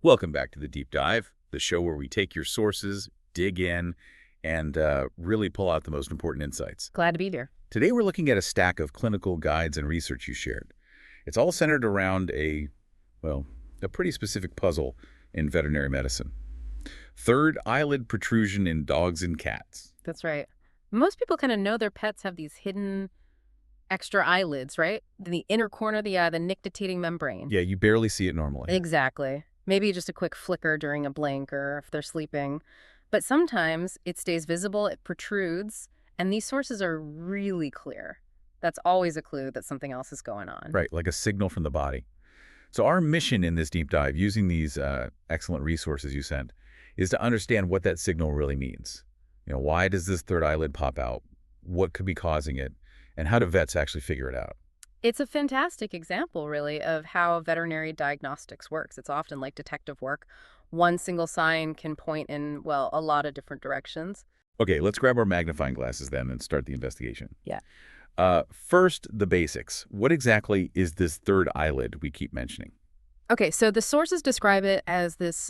Welcome back to the Deep Dive, the show where we take your sources, dig in, and really pull out the most important insights. Glad to be there. Today we're looking at a stack of clinical guides and research you shared. It's all centered around a pretty specific puzzle in veterinary medicine. Third eyelid protrusion in dogs and cats. That's right. Most people kind of know their pets have these hidden extra eyelids, right? In the inner corner of the eye, the nictitating membrane. Yeah, you barely see it normally. Exactly. Maybe just a quick flicker during a blink or if they're sleeping. But sometimes it stays visible, it protrudes, and these sources are really clear. That's always a clue that something else is going on. Right, like a signal from the body. So our mission in this deep dive, using these excellent resources you sent, is to understand what that signal really means. Why does this third eyelid pop out? What could be causing it? And how do vets actually figure it out? It's a fantastic example, really, of how veterinary diagnostics works. It's often like detective work. One single sign can point in, well, a lot of different directions. Okay, let's grab our magnifying glasses then and start the investigation. Yeah. First, the basics. What exactly is this third eyelid we keep mentioning? Okay, so the sources describe it as this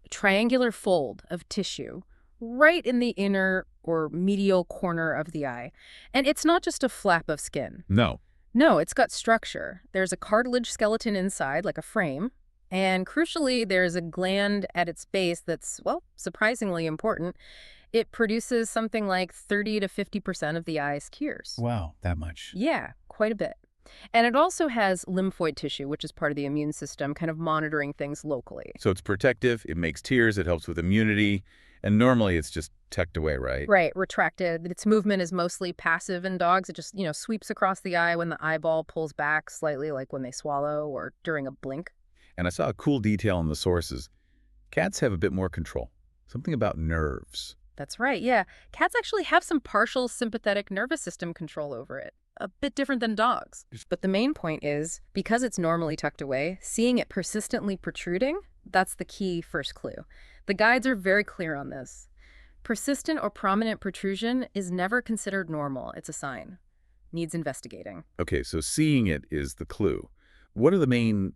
triangular fold of tissue right in the inner or medial corner of the eye. And it's not just a flap of skin. No. No, it's got structure. There's a cartilage skeleton inside, like a frame. And crucially, there's a gland at its base that's, well, surprisingly important. It produces something like 30 to 50% of the eye's tears. Wow, that much. Yeah, quite a bit. And it also has lymphoid tissue, which is part of the immune system, kind of monitoring things locally. So it's protective, it makes tears, it helps with immunity, and normally it's just tucked away, right? Right, retracted. Its movement is mostly passive in dogs. It just, sweeps across the eye when the eyeball pulls back slightly, like when they swallow or during a blink. And I saw a cool detail in the sources. Cats have a bit more control. Something about nerves. That's right, yeah. Cats actually have some partial sympathetic nervous system control over it. A bit different than dogs. But the main point is, because it's normally tucked away, seeing it persistently protruding, that's the key first clue. The guides are very clear on this. Persistent or prominent protrusion is never considered normal. It's a sign. Needs investigating. Okay, so seeing it is the clue. What are the main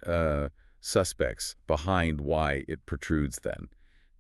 suspects behind why it protrudes then?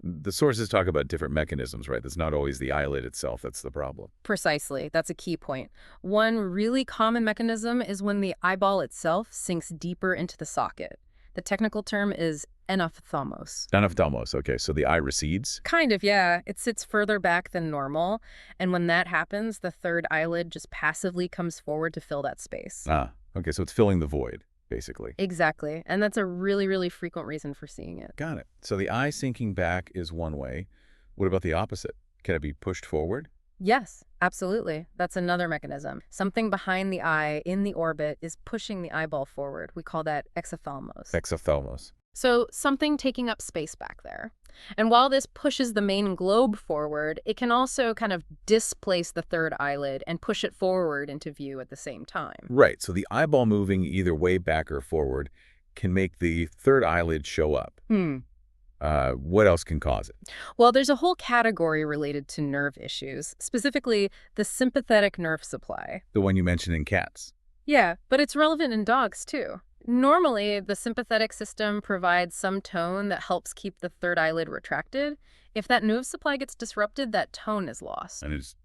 The sources talk about different mechanisms, right? That's not always the eyelid itself that's the problem. Precisely. That's a key point. One really common mechanism is when the eyeball itself sinks deeper into the socket. The technical term is enophthalmos. Enophthalmos, okay, so the eye recedes? Kind of, yeah. It sits further back than normal, and when that happens, the third eyelid just passively comes forward to fill that space. Ah, okay, so it's filling the void, basically. Exactly, and that's a really, really frequent reason for seeing it. Got it. So the eye sinking back is one way. What about the opposite? Can it be pushed forward? Yes, absolutely. That's another mechanism. Something behind the eye in the orbit is pushing the eyeball forward. We call that exophthalmos. Exophthalmos. So something taking up space back there. And while this pushes the main globe forward, it can also kind of displace the third eyelid and push it forward into view at the same time. Right, so the eyeball moving either way back or forward can make the third eyelid show up. What else can cause it? Well, there's a whole category related to nerve issues, specifically the sympathetic nerve supply. The one you mentioned in cats. Yeah, but it's relevant in dogs, too. Normally, the sympathetic system provides some tone that helps keep the third eyelid retracted. If that nerve supply gets disrupted, that tone is lost. And it just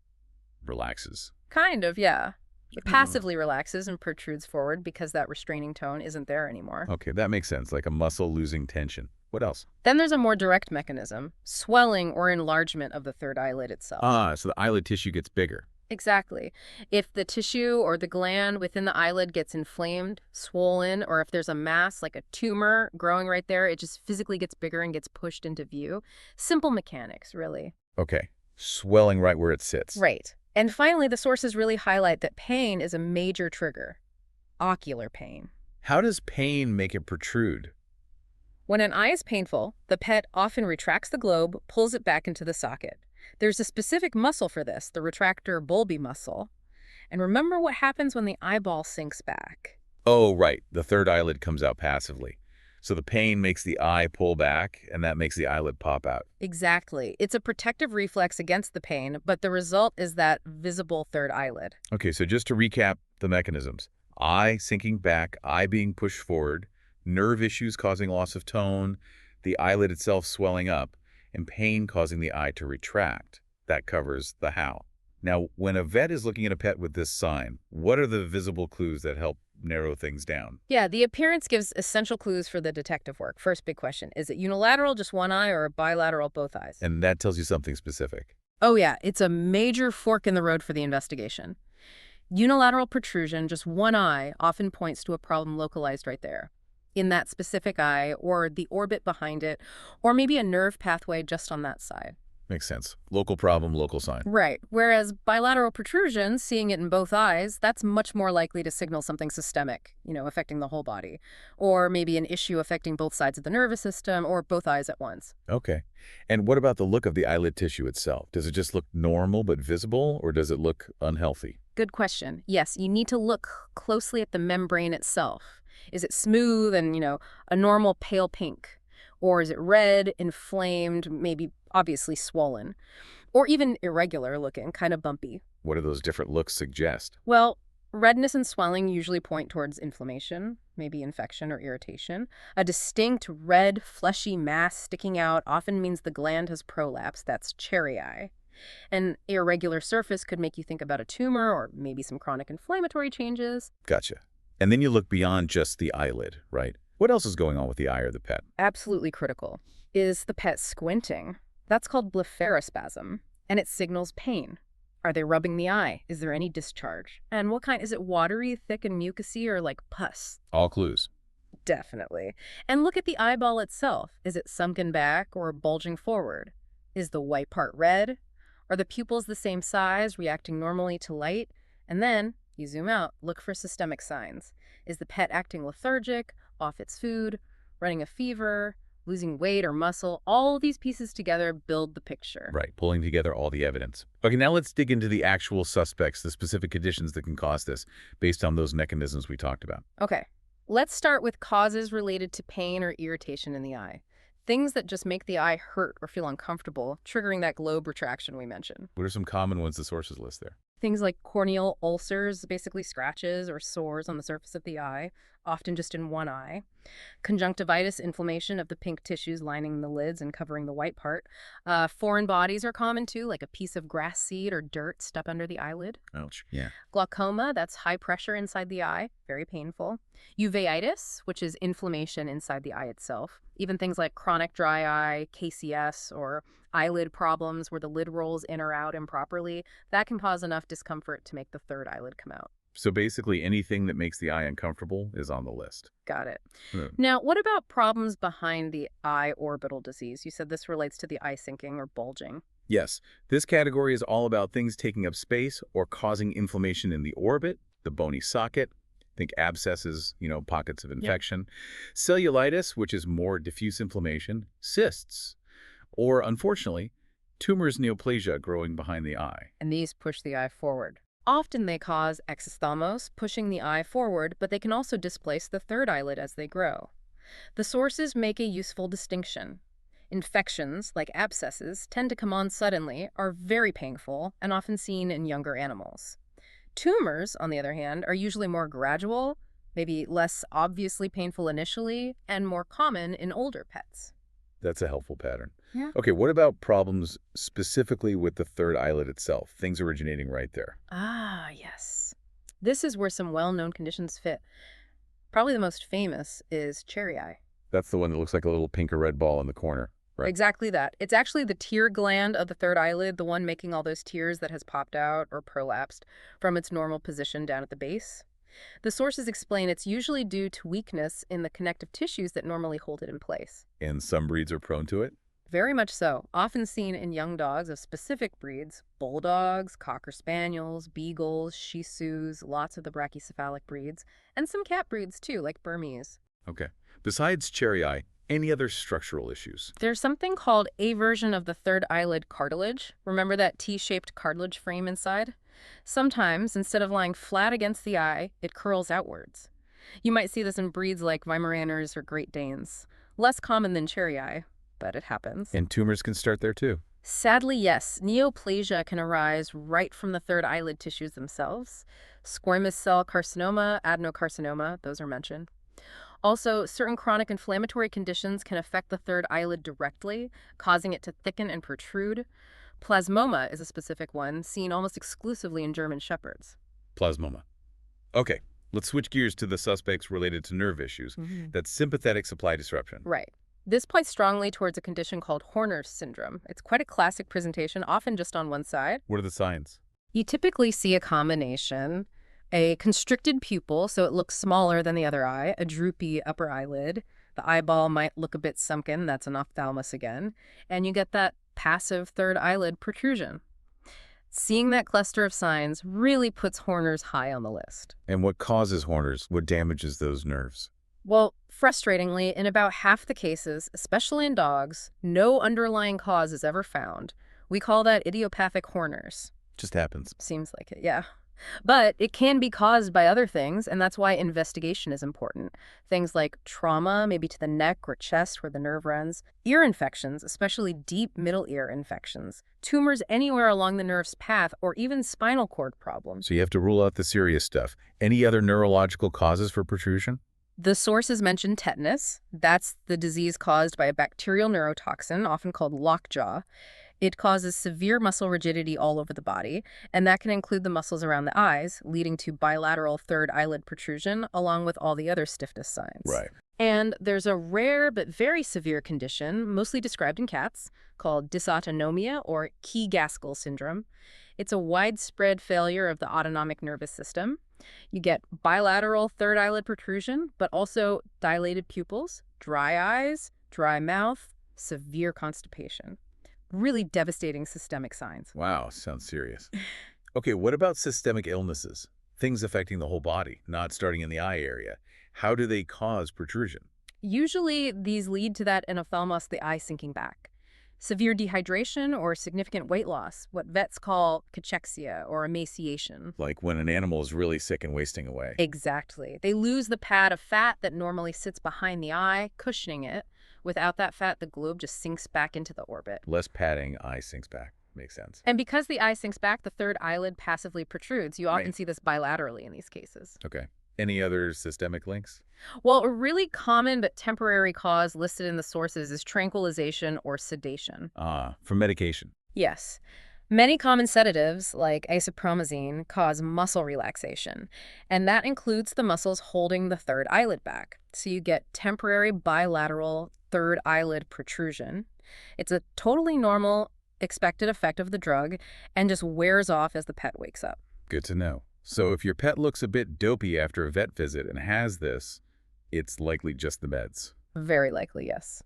relaxes. Kind of, yeah. It passively relaxes and protrudes forward because that restraining tone isn't there anymore. Okay, that makes sense, like a muscle losing tension. What else? Then there's a more direct mechanism, swelling or enlargement of the third eyelid itself. Ah, so the eyelid tissue gets bigger. Exactly. If the tissue or the gland within the eyelid gets inflamed, swollen, or if there's a mass like a tumor growing right there, it just physically gets bigger and gets pushed into view. Simple mechanics, really. Okay, swelling right where it sits. Right. And finally, the sources really highlight that pain is a major trigger. Ocular pain. How does pain make it protrude? When an eye is painful, the pet often retracts the globe, pulls it back into the socket. There's a specific muscle for this, the retractor bulbi muscle. And remember what happens when the eyeball sinks back. Oh, right. The third eyelid comes out passively. So the pain makes the eye pull back, and that makes the eyelid pop out. Exactly. It's a protective reflex against the pain, but the result is that visible third eyelid. Okay, so just to recap the mechanisms. Eye sinking back, eye being pushed forward, nerve issues causing loss of tone, the eyelid itself swelling up, and pain causing the eye to retract. That covers the how. Now, when a vet is looking at a pet with this sign, what are the visible clues that help narrow things down? Yeah, the appearance gives essential clues for the detective work. First big question, is it unilateral, just one eye, or bilateral, both eyes? And that tells you something specific. Oh yeah, it's a major fork in the road for the investigation. Unilateral protrusion, just one eye, often points to a problem localized right there, in that specific eye, or the orbit behind it, or maybe a nerve pathway just on that side. Makes sense. Local problem, local sign. Right. Whereas bilateral protrusion, seeing it in both eyes, that's much more likely to signal something systemic, affecting the whole body. Or maybe an issue affecting both sides of the nervous system or both eyes at once. Okay. And what about the look of the eyelid tissue itself? Does it just look normal but visible, or does it look unhealthy? Good question. Yes, you need to look closely at the membrane itself. Is it smooth and, a normal pale pink? Or is it red, inflamed, maybe obviously swollen? Or even irregular looking, kind of bumpy? What do those different looks suggest? Well, redness and swelling usually point towards inflammation, maybe infection or irritation. A distinct red, fleshy mass sticking out often means the gland has prolapsed. That's cherry eye. An irregular surface could make you think about a tumor or maybe some chronic inflammatory changes. Gotcha. And then you look beyond just the eyelid, right? What else is going on with the eye or the pet? Absolutely critical. Is the pet squinting? That's called blepharospasm, and it signals pain. Are they rubbing the eye? Is there any discharge? And what kind? Is it watery, thick, and mucousy, or like pus? All clues. Definitely. And look at the eyeball itself. Is it sunken back or bulging forward? Is the white part red? Are the pupils the same size, reacting normally to light? And then, you zoom out, look for systemic signs. Is the pet acting lethargic, off its food, running a fever, losing weight or muscle? All these pieces together build the picture. Right, pulling together all the evidence. Okay, now let's dig into the actual suspects, the specific conditions that can cause this, based on those mechanisms we talked about. Okay, let's start with causes related to pain or irritation in the eye. Things that just make the eye hurt or feel uncomfortable, triggering that globe retraction we mentioned. What are some common ones the sources list there? Things like corneal ulcers, basically scratches or sores on the surface of the eye, often just in one eye. Conjunctivitis, inflammation of the pink tissues lining the lids and covering the white part. Foreign bodies are common too, like a piece of grass seed or dirt stuck under the eyelid. Ouch. Yeah. Glaucoma, that's high pressure inside the eye, very painful. Uveitis, which is inflammation inside the eye itself. Even things like chronic dry eye, KCS, or eyelid problems where the lid rolls in or out improperly, that can cause enough discomfort to make the third eyelid come out. So basically anything that makes the eye uncomfortable is on the list. Got it. Hmm. Now, what about problems behind the eye orbital disease? You said this relates to the eye sinking or bulging. Yes, this category is all about things taking up space or causing inflammation in the orbit, the bony socket. Think abscesses, pockets of infection. Cellulitis, which is more diffuse inflammation. Cysts. Or, unfortunately, tumors, neoplasia growing behind the eye. And these push the eye forward. Often they cause exophthalmos, pushing the eye forward, but they can also displace the third eyelid as they grow. The sources make a useful distinction. Infections, like abscesses, tend to come on suddenly, are very painful, and often seen in younger animals. Tumors, on the other hand, are usually more gradual, maybe less obviously painful initially, and more common in older pets. That's a helpful pattern. Yeah. Okay, what about problems specifically with the third eyelid itself? Things originating right there. Ah, yes. This is where some well-known conditions fit. Probably the most famous is cherry eye. That's the one that looks like a little pink or red ball in the corner. Right. Exactly that. It's actually the tear gland of the third eyelid, the one making all those tears that has popped out or prolapsed from its normal position down at the base. The sources explain it's usually due to weakness in the connective tissues that normally hold it in place. And some breeds are prone to it? Very much so. Often seen in young dogs of specific breeds, bulldogs, cocker spaniels, beagles, shih tzus, lots of the brachycephalic breeds, and some cat breeds too, like Burmese. Okay. Besides cherry eye, any other structural issues? There's something called aversion of the third eyelid cartilage. Remember that T-shaped cartilage frame inside? Sometimes, instead of lying flat against the eye, it curls outwards. You might see this in breeds like Weimaraners or Great Danes. Less common than cherry eye, but it happens. And tumors can start there too. Sadly, yes. Neoplasia can arise right from the third eyelid tissues themselves. Squamous cell carcinoma, adenocarcinoma, those are mentioned. Also, certain chronic inflammatory conditions can affect the third eyelid directly, causing it to thicken and protrude. Plasmoma is a specific one, seen almost exclusively in German Shepherds. Plasmoma. Okay, let's switch gears to the suspects related to nerve issues. That's sympathetic supply disruption. Right. This points strongly towards a condition called Horner's syndrome. It's quite a classic presentation, often just on one side. What are the signs? You typically see a combination, a constricted pupil, so it looks smaller than the other eye, a droopy upper eyelid. The eyeball might look a bit sunken, that's an ophthalmos again, and you get that passive third eyelid protrusion. Seeing that cluster of signs really puts Horner's high on the list. And what causes Horner's? What damages those nerves? Well, frustratingly, in about half the cases, especially in dogs, no underlying cause is ever found. We call that idiopathic Horner's. Just happens. Seems like it, yeah. But it can be caused by other things, and that's why investigation is important. Things like trauma, maybe to the neck or chest where the nerve runs, ear infections, especially deep middle ear infections, tumors anywhere along the nerve's path, or even spinal cord problems. So you have to rule out the serious stuff. Any other neurological causes for protrusion? The sources mention tetanus. That's the disease caused by a bacterial neurotoxin, often called lockjaw. It causes severe muscle rigidity all over the body, and that can include the muscles around the eyes, leading to bilateral third eyelid protrusion, along with all the other stiffness signs. Right. And there's a rare but very severe condition, mostly described in cats, called dysautonomia or Key-Gaskell syndrome. It's a widespread failure of the autonomic nervous system. You get bilateral third eyelid protrusion, but also dilated pupils, dry eyes, dry mouth, severe constipation. Really devastating systemic signs. Wow, sounds serious. Okay, what about systemic illnesses? Things affecting the whole body, not starting in the eye area. How do they cause protrusion? Usually, these lead to that anophthalmos, the eye sinking back. Severe dehydration or significant weight loss, what vets call cachexia or emaciation. Like when an animal is really sick and wasting away. Exactly. They lose the pad of fat that normally sits behind the eye, cushioning it. Without that fat, the globe just sinks back into the orbit. Less padding, eye sinks back. Makes sense. And because the eye sinks back, the third eyelid passively protrudes. You often see this bilaterally in these cases. Okay. Any other systemic links? Well, a really common but temporary cause listed in the sources is tranquilization or sedation. From medication. Yes. Many common sedatives, like isopromazine, cause muscle relaxation, and that includes the muscles holding the third eyelid back. So you get temporary bilateral third eyelid protrusion. It's a totally normal, expected effect of the drug and just wears off as the pet wakes up. Good to know. So if your pet looks a bit dopey after a vet visit and has this, it's likely just the meds. Very likely, yes.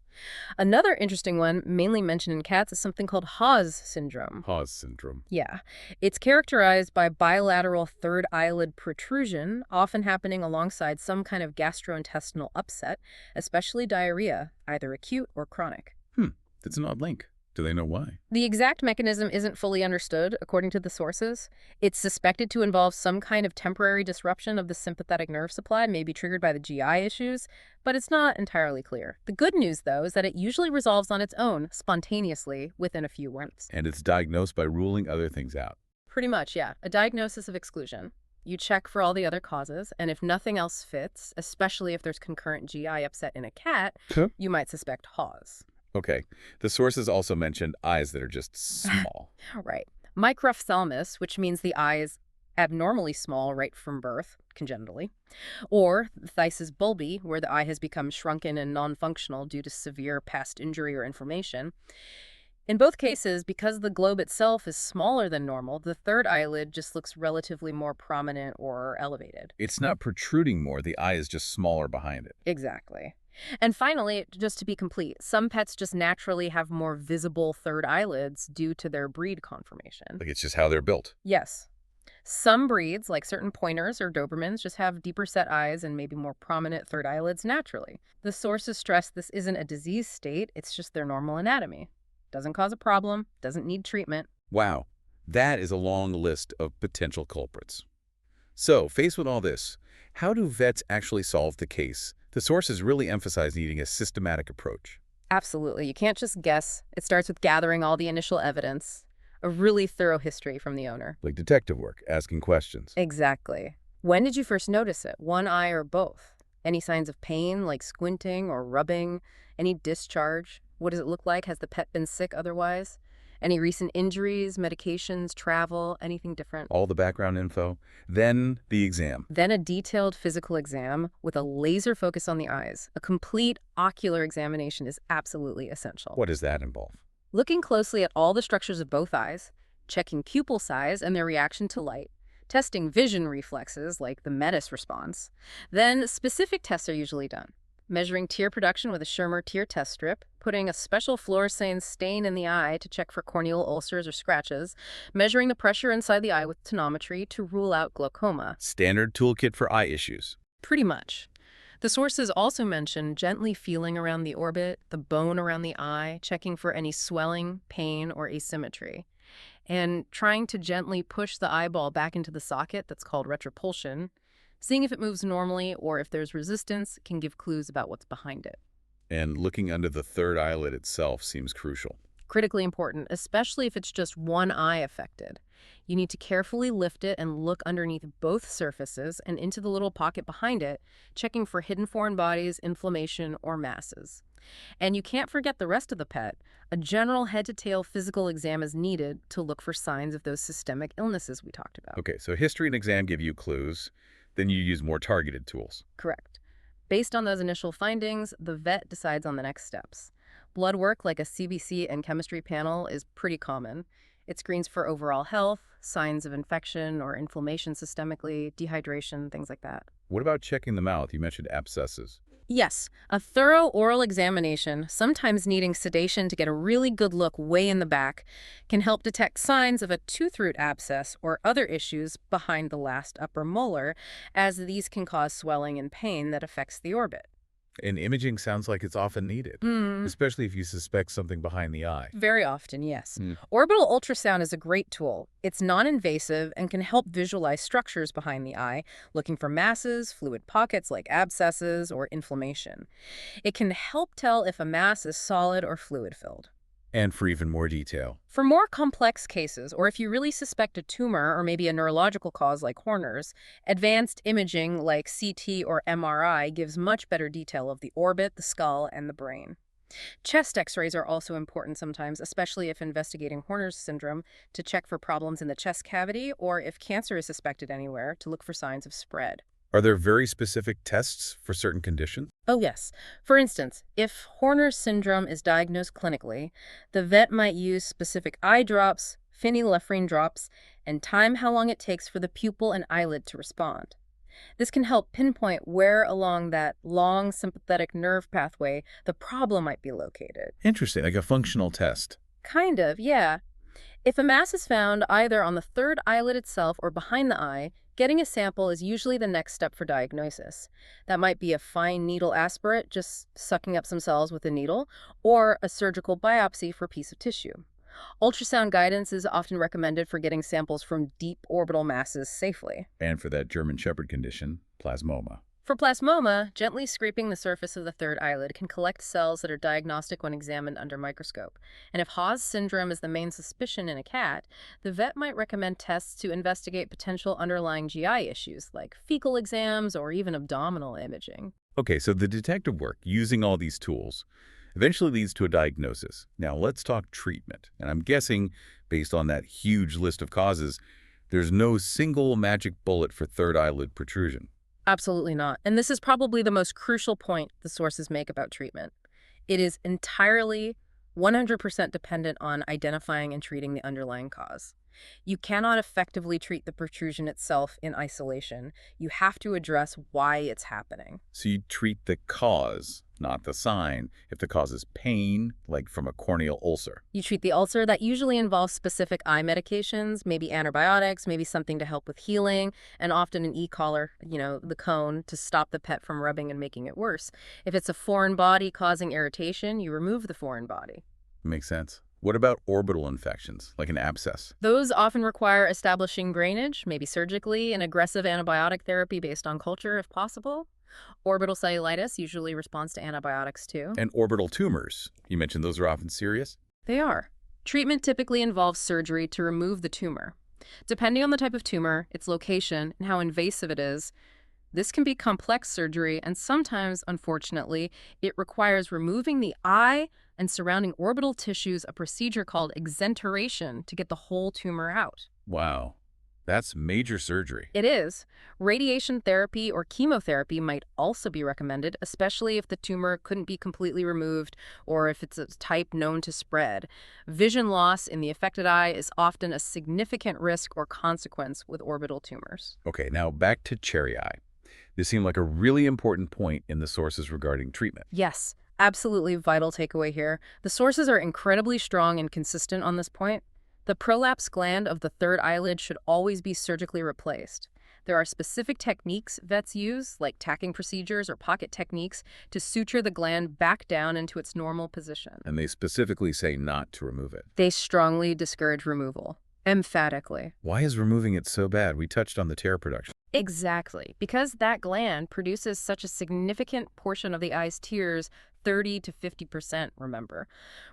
Another interesting one, mainly mentioned in cats, is something called Hawes syndrome. Hawes syndrome. Yeah. It's characterized by bilateral third eyelid protrusion, often happening alongside some kind of gastrointestinal upset, especially diarrhea, either acute or chronic. That's an odd link. Do they know why? The exact mechanism isn't fully understood, according to the sources. It's suspected to involve some kind of temporary disruption of the sympathetic nerve supply, maybe triggered by the GI issues, but it's not entirely clear. The good news, though, is that it usually resolves on its own, spontaneously, within a few months. And it's diagnosed by ruling other things out. Pretty much, yeah. A diagnosis of exclusion. You check for all the other causes, and if nothing else fits, especially if there's concurrent GI upset in a cat, you might suspect Hawes. Okay. The sources also mentioned eyes that are just small. Right. Microphthalmos, which means the eye is abnormally small right from birth, congenitally. Or phthisis bulbi, where the eye has become shrunken and non-functional due to severe past injury or inflammation. In both cases, because the globe itself is smaller than normal, the third eyelid just looks relatively more prominent or elevated. It's not protruding more. The eye is just smaller behind it. Exactly. And finally, just to be complete, some pets just naturally have more visible third eyelids due to their breed conformation. Like it's just how they're built. Yes. Some breeds, like certain pointers or Dobermans, just have deeper set eyes and maybe more prominent third eyelids naturally. The sources stress this isn't a disease state, it's just their normal anatomy. Doesn't cause a problem, doesn't need treatment. Wow. That is a long list of potential culprits. So, faced with all this, how do vets actually solve the case? The sources really emphasize needing a systematic approach. Absolutely. You can't just guess. It starts with gathering all the initial evidence, a really thorough history from the owner. Like detective work, asking questions. Exactly. When did you first notice it? One eye or both? Any signs of pain, like squinting or rubbing? Any discharge? What does it look like? Has the pet been sick otherwise? Any recent injuries, medications, travel, anything different? All the background info. Then the exam. Then a detailed physical exam with a laser focus on the eyes. A complete ocular examination is absolutely essential. What does that involve? Looking closely at all the structures of both eyes, checking pupil size and their reaction to light, testing vision reflexes like the Metis response. Then specific tests are usually done. Measuring tear production with a Schirmer tear test strip, putting a special fluorescein stain in the eye to check for corneal ulcers or scratches, measuring the pressure inside the eye with tonometry to rule out glaucoma. Standard toolkit for eye issues. Pretty much. The sources also mention gently feeling around the orbit, the bone around the eye, checking for any swelling, pain, or asymmetry, and trying to gently push the eyeball back into the socket that's called retropulsion. Seeing if it moves normally or if there's resistance can give clues about what's behind it. And looking under the third eyelid itself seems crucial. Critically important, especially if it's just one eye affected. You need to carefully lift it and look underneath both surfaces and into the little pocket behind it, checking for hidden foreign bodies, inflammation, or masses. And you can't forget the rest of the pet. A general head-to-tail physical exam is needed to look for signs of those systemic illnesses we talked about. Okay, so history and exam give you clues. Then you use more targeted tools. Correct. Based on those initial findings, the vet decides on the next steps. Blood work like a CBC and chemistry panel is pretty common. It screens for overall health, signs of infection or inflammation systemically, dehydration, things like that. What about checking the mouth? You mentioned abscesses. Yes, a thorough oral examination, sometimes needing sedation to get a really good look way in the back, can help detect signs of a tooth root abscess or other issues behind the last upper molar, as these can cause swelling and pain that affects the orbit. And imaging sounds like it's often needed, especially if you suspect something behind the eye. Very often, yes. Orbital ultrasound is a great tool. It's non-invasive and can help visualize structures behind the eye, looking for masses, fluid pockets like abscesses, or inflammation. It can help tell if a mass is solid or fluid-filled. And for even more detail. For more complex cases, or if you really suspect a tumor or maybe a neurological cause like Horner's, advanced imaging like CT or MRI gives much better detail of the orbit, the skull, and the brain. Chest x-rays are also important sometimes, especially if investigating Horner's syndrome, to check for problems in the chest cavity or if cancer is suspected anywhere, to look for signs of spread. Are there very specific tests for certain conditions? Oh, yes. For instance, if Horner's syndrome is diagnosed clinically, the vet might use specific eye drops, phenylephrine drops, and time how long it takes for the pupil and eyelid to respond. This can help pinpoint where along that long sympathetic nerve pathway the problem might be located. Interesting, like a functional test. Kind of, yeah. If a mass is found either on the third eyelid itself or behind the eye, getting a sample is usually the next step for diagnosis. That might be a fine needle aspirate, just sucking up some cells with a needle, or a surgical biopsy for a piece of tissue. Ultrasound guidance is often recommended for getting samples from deep orbital masses safely. And for that German Shepherd condition, plasmoma. For plasmoma, gently scraping the surface of the third eyelid can collect cells that are diagnostic when examined under microscope. And if Haas syndrome is the main suspicion in a cat, the vet might recommend tests to investigate potential underlying GI issues like fecal exams or even abdominal imaging. Okay, so the detective work, using all these tools, eventually leads to a diagnosis. Now let's talk treatment. And I'm guessing, based on that huge list of causes, there's no single magic bullet for third eyelid protrusion. Absolutely not. And this is probably the most crucial point the sources make about treatment. It is entirely 100% dependent on identifying and treating the underlying cause. You cannot effectively treat the protrusion itself in isolation. You have to address why it's happening. So you treat the cause, not the sign. If the cause is pain, like from a corneal ulcer. You treat the ulcer. That usually involves specific eye medications, maybe antibiotics, maybe something to help with healing, and often an e-collar, the cone, to stop the pet from rubbing and making it worse. If it's a foreign body causing irritation, you remove the foreign body. Makes sense. What about orbital infections, like an abscess? Those often require establishing drainage, maybe surgically, and aggressive antibiotic therapy based on culture if possible. Orbital cellulitis usually responds to antibiotics too. And orbital tumors. You mentioned those are often serious? They are. Treatment typically involves surgery to remove the tumor. Depending on the type of tumor, its location, and how invasive it is, This can be complex surgery, and sometimes, unfortunately, it requires removing the eye and surrounding orbital tissues, a procedure called exenteration, to get the whole tumor out. Wow, that's major surgery. It is. Radiation therapy or chemotherapy might also be recommended, especially if the tumor couldn't be completely removed or if it's a type known to spread. Vision loss in the affected eye is often a significant risk or consequence with orbital tumors. Okay, now back to cherry eye. This seemed like a really important point in the sources regarding treatment. Yes, absolutely vital takeaway here. The sources are incredibly strong and consistent on this point. The prolapse gland of the third eyelid should always be surgically replaced. There are specific techniques vets use, like tacking procedures or pocket techniques, to suture the gland back down into its normal position. And they specifically say not to remove it. They strongly discourage removal, emphatically. Why is removing it so bad? We touched on the tear production. Exactly. Because that gland produces such a significant portion of the eye's tears, 30 to 50%, remember.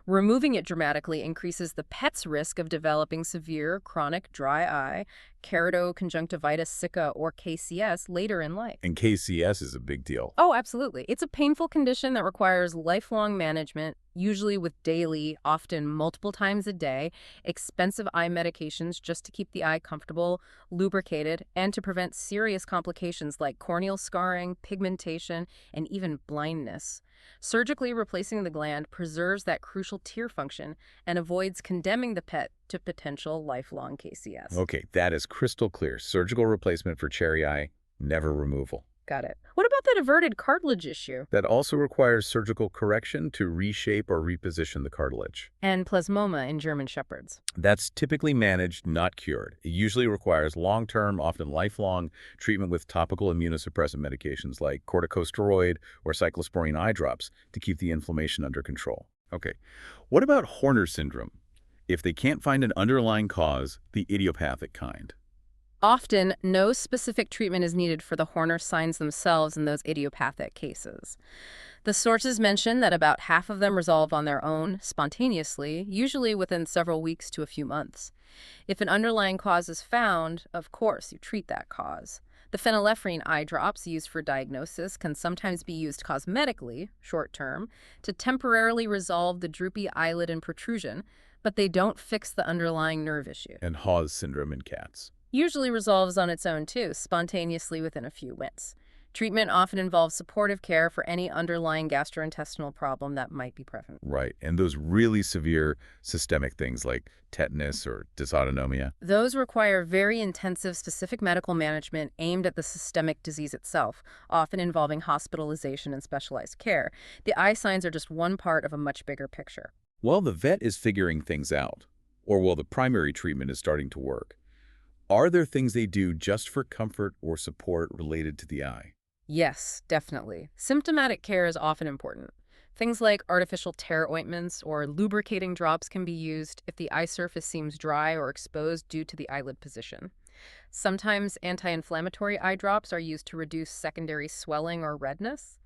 Removing it dramatically increases the pet's risk of developing severe chronic dry eye, keratoconjunctivitis sicca, or KCS later in life. And KCS is a big deal. Oh, absolutely. It's a painful condition that requires lifelong management, usually with daily, often multiple times a day, expensive eye medications just to keep the eye comfortable, lubricated, and to prevent serious complications like corneal scarring, pigmentation, and even blindness. Surgically replacing the gland preserves that crucial tear function and avoids condemning the pet to potential lifelong KCS. Okay, that is crystal clear. Surgical replacement for cherry eye, never removal. Got it. What about that averted cartilage issue? That also requires surgical correction to reshape or reposition the cartilage. And plasmoma in German Shepherds. That's typically managed, not cured. It usually requires long-term, often lifelong, treatment with topical immunosuppressant medications like corticosteroid or cyclosporine eye drops to keep the inflammation under control. Okay, what about Horner syndrome? If they can't find an underlying cause, the idiopathic kind. Often, no specific treatment is needed for the Horner signs themselves in those idiopathic cases. The sources mention that about half of them resolve on their own, spontaneously, usually within several weeks to a few months. If an underlying cause is found, of course, you treat that cause. The phenylephrine eye drops used for diagnosis can sometimes be used cosmetically, short-term, to temporarily resolve the droopy eyelid and protrusion, but they don't fix the underlying nerve issue. And Hawes syndrome in cats. Usually resolves on its own too, spontaneously within a few weeks. Treatment often involves supportive care for any underlying gastrointestinal problem that might be present. Right, and those really severe systemic things like tetanus or dysautonomia. Those require very intensive specific medical management aimed at the systemic disease itself, often involving hospitalization and specialized care. The eye signs are just one part of a much bigger picture. Well, the vet is figuring things out, or while the primary treatment is starting to work. Are there things they do just for comfort or support related to the eye? Yes, definitely. Symptomatic care is often important. Things like artificial tear ointments or lubricating drops can be used if the eye surface seems dry or exposed due to the eyelid position. Sometimes anti-inflammatory eye drops are used to reduce secondary swelling or redness.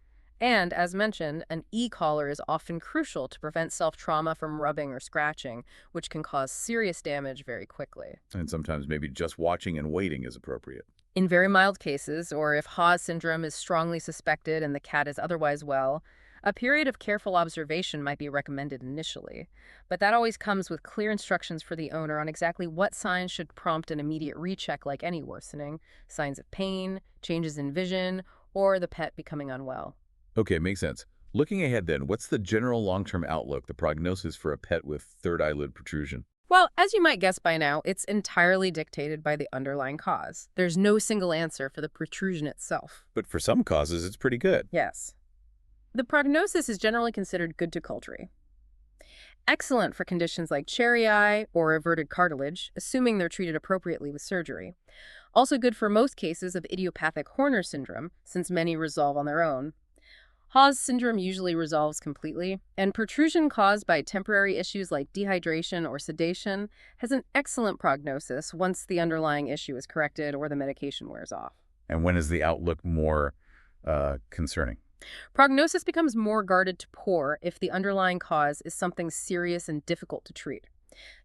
And, as mentioned, an e-collar is often crucial to prevent self-trauma from rubbing or scratching, which can cause serious damage very quickly. And sometimes maybe just watching and waiting is appropriate. In very mild cases, or if Hawes syndrome is strongly suspected and the cat is otherwise well, a period of careful observation might be recommended initially. But that always comes with clear instructions for the owner on exactly what signs should prompt an immediate recheck like any worsening, signs of pain, changes in vision, or the pet becoming unwell. Okay, makes sense. Looking ahead then, what's the general long-term outlook, the prognosis for a pet with third eyelid protrusion? Well, as you might guess by now, it's entirely dictated by the underlying cause. There's no single answer for the protrusion itself. But for some causes, it's pretty good. Yes. The prognosis is generally considered good to culturally. Excellent for conditions like cherry eye or averted cartilage, assuming they're treated appropriately with surgery. Also good for most cases of idiopathic Horner syndrome, since many resolve on their own. Hawes syndrome usually resolves completely, and protrusion caused by temporary issues like dehydration or sedation has an excellent prognosis once the underlying issue is corrected or the medication wears off. And when is the outlook more concerning? Prognosis becomes more guarded to poor if the underlying cause is something serious and difficult to treat.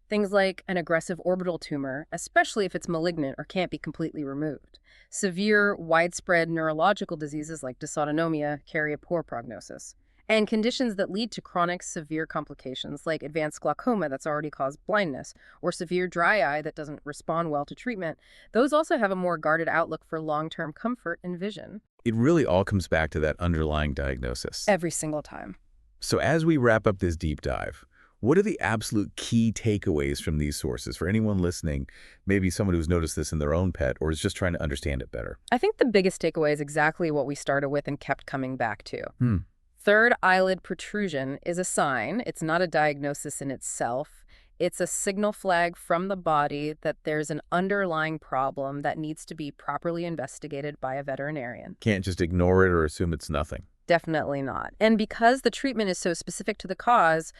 Things like an aggressive orbital tumor, especially if it's malignant or can't be completely removed. Severe, widespread neurological diseases like dysautonomia carry a poor prognosis. And conditions that lead to chronic severe complications like advanced glaucoma that's already caused blindness, or severe dry eye that doesn't respond well to treatment, those also have a more guarded outlook for long-term comfort and vision. It really all comes back to that underlying diagnosis. Every single time. So as we wrap up this deep dive, what are the absolute key takeaways from these sources for anyone listening, maybe someone who's noticed this in their own pet or is just trying to understand it better? I think the biggest takeaway is exactly what we started with and kept coming back to. Hmm. Third eyelid protrusion is a sign. It's not a diagnosis in itself. It's a signal flag from the body that there's an underlying problem that needs to be properly investigated by a veterinarian. Can't just ignore it or assume it's nothing. Definitely not. And because the treatment is so specific to the cause,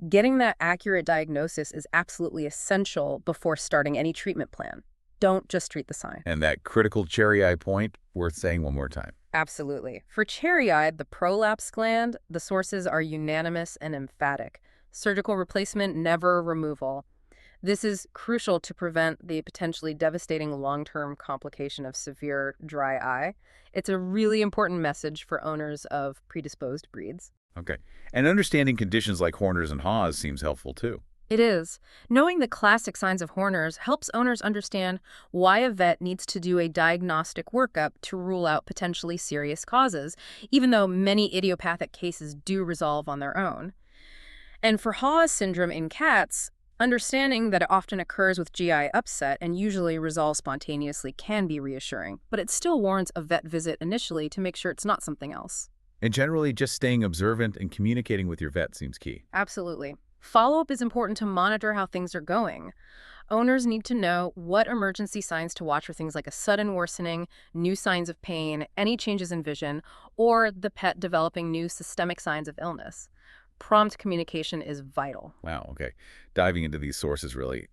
getting that accurate diagnosis is absolutely essential before starting any treatment plan. Don't just treat the sign. And that critical cherry eye point, worth saying one more time. Absolutely. For cherry-eyed, the prolapse gland, the sources are unanimous and emphatic. Surgical replacement, never removal. This is crucial to prevent the potentially devastating long-term complication of severe dry eye. It's a really important message for owners of predisposed breeds. Okay. And understanding conditions like Horner's and Haas seems helpful too. It is. Knowing the classic signs of Horner's helps owners understand why a vet needs to do a diagnostic workup to rule out potentially serious causes, even though many idiopathic cases do resolve on their own. And for Haas syndrome in cats, understanding that it often occurs with GI upset and usually resolves spontaneously can be reassuring, but it still warrants a vet visit initially to make sure it's not something else. And generally, just staying observant and communicating with your vet seems key. Absolutely. Follow-up is important to monitor how things are going. Owners need to know what emergency signs to watch for things like a sudden worsening, new signs of pain, any changes in vision, or the pet developing new systemic signs of illness. Prompt communication is vital. Wow, okay. Diving into these sources, really.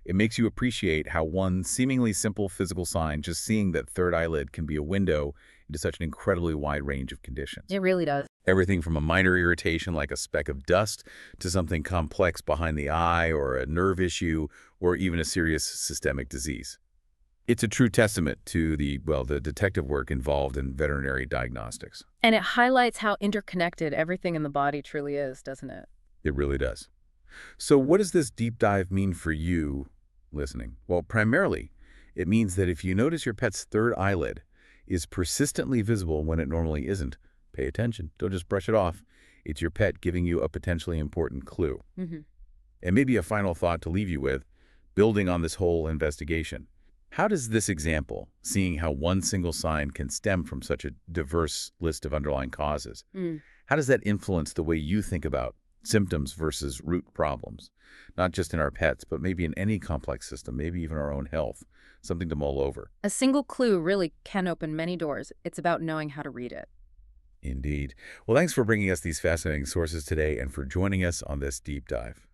It makes you appreciate how one seemingly simple physical sign, just seeing that third eyelid, can be a window into such an incredibly wide range of conditions. It really does. Everything from a minor irritation like a speck of dust to something complex behind the eye or a nerve issue or even a serious systemic disease. It's a true testament to the detective work involved in veterinary diagnostics. And it highlights how interconnected everything in the body truly is, doesn't it? It really does. So what does this deep dive mean for you listening? Well, primarily, it means that if you notice your pet's third eyelid is persistently visible when it normally isn't, pay attention. Don't just brush it off. It's your pet giving you a potentially important clue. Mm-hmm. And maybe a final thought to leave you with, building on this whole investigation. How does this example, seeing how one single sign can stem from such a diverse list of underlying causes, how does that influence the way you think about symptoms versus root problems? Not just in our pets, but maybe in any complex system, maybe even our own health, something to mull over. A single clue really can open many doors. It's about knowing how to read it. Indeed. Well, thanks for bringing us these fascinating sources today and for joining us on this deep dive.